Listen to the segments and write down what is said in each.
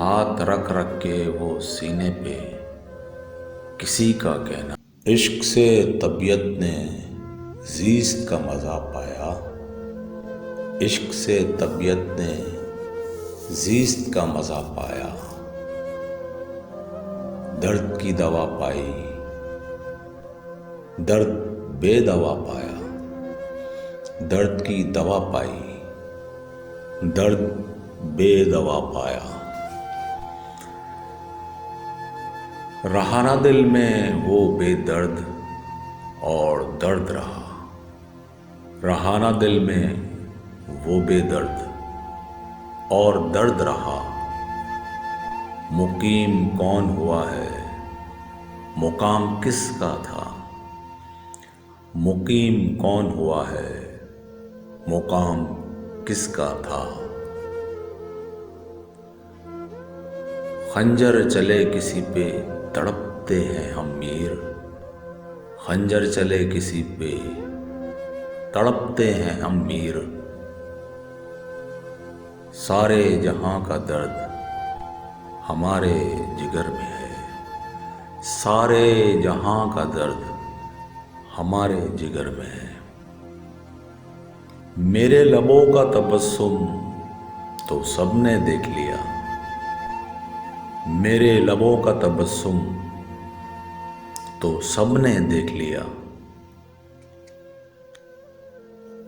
हाथ रख रख के वो सीने पे किसी का कहना। इश्क से तबीयत ने ज़ीस्त का मज़ा पाया, इश्क से तबीयत ने ज़ीस्त का मज़ा पाया। दर्द की दवा पाई, दर्द बेदवा पाया। दर्द की दवा पाई, दर्द बेदवा पाया। रहा ना दिल में वो बेदर्द और दर्द रहा, रहा ना दिल में वो बेदर्द और दर्द रहा। मुकीम कौन हुआ है, मुकाम किसका था। मुकीम कौन हुआ है, मुकाम किसका था। खंजर चले किसी पे तड़पते हैं हम मीर, खंजर चले किसी पे तड़पते हैं हम मीर। सारे जहां का दर्द हमारे जिगर में है, सारे जहां का दर्द हमारे जिगर में है। मेरे लबों का तबस्सुम तो सबने देख लिया, मेरे लबों का तबस्सुम तो सबने देख लिया।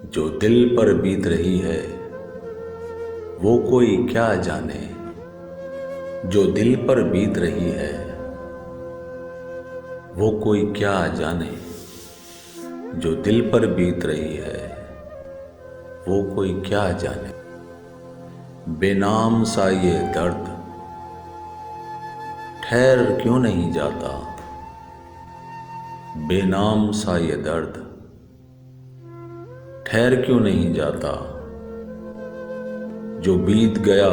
जो दिल पर बीत रही है वो कोई क्या जाने, जो दिल पर बीत रही है वो कोई क्या जाने। जो दिल पर बीत रही है वो कोई क्या जाने। बेनाम सा ये दर्द ठहर क्यों नहीं जाता, बेनाम सा ये दर्द ठहर क्यों नहीं जाता। जो बीत गया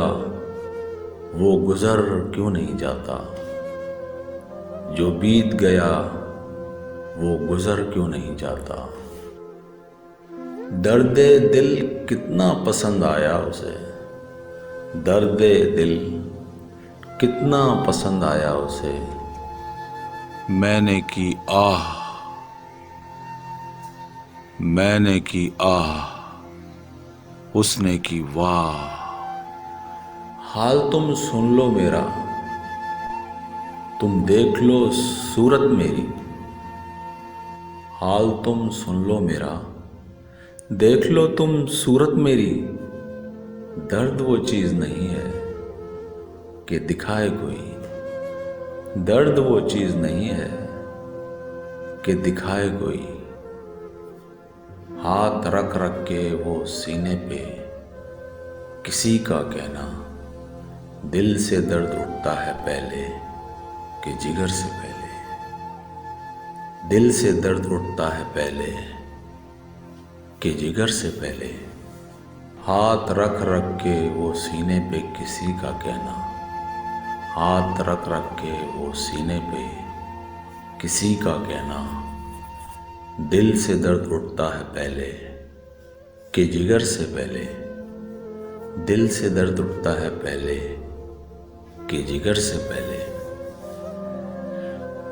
वो गुजर क्यों नहीं जाता, जो बीत गया वो गुजर क्यों नहीं जाता। दर्दे दिल कितना पसंद आया उसे, दर्दे दिल कितना पसंद आया उसे। मैंने की आह, मैंने की आह, उसने की वाह। हाल तुम सुन लो मेरा, तुम देख लो सूरत मेरी। हाल तुम सुन लो मेरा, देख लो तुम सूरत मेरी। दर्द वो चीज़ नहीं है कि दिखाए कोई, दर्द वो चीज़ नहीं है कि दिखाए कोई। हाथ रख रख के वो सीने पे किसी का कहना। दिल से दर्द उठता है पहले कि जिगर से पहले, दिल से दर्द उठता है पहले कि जिगर से पहले। हाथ रख रख के वो सीने पे किसी का कहना, हाथ रख रख के वो सीने पे किसी का कहना। दिल से दर्द उठता है पहले कि जिगर से पहले, दिल से दर्द उठता है पहले कि जिगर से पहले।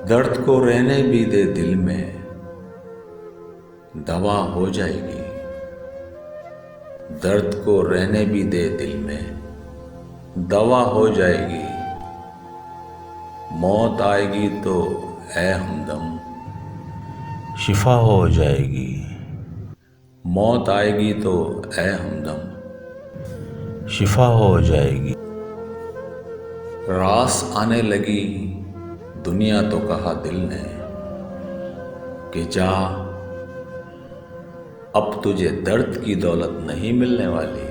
दर्द को रहने भी दे दिल में, दवा हो जाएगी। दर्द को रहने भी दे दिल में, दवा हो जाएगी। मौत आएगी तो ऐ हमदम शिफा हो जाएगी। मौत आएगी तो ऐ हमदम शिफा हो जाएगी। रास आने लगी दुनिया तो कहा दिल ने कि जा, अब तुझे दर्द की दौलत नहीं मिलने वाली।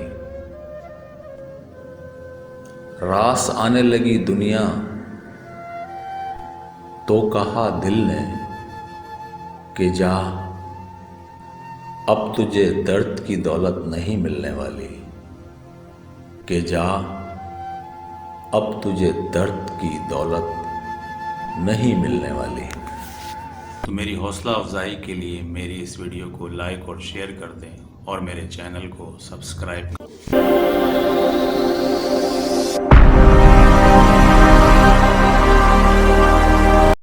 रास आने लगी दुनिया तो कहा दिल ने कि जा, अब तुझे दर्द की दौलत नहीं मिलने वाली। कि जा, अब तुझे दर्द की दौलत नहीं मिलने वाली। तो मेरी हौसला अफजाई के लिए मेरी इस वीडियो को लाइक और शेयर कर दें और मेरे चैनल को सब्सक्राइब करें।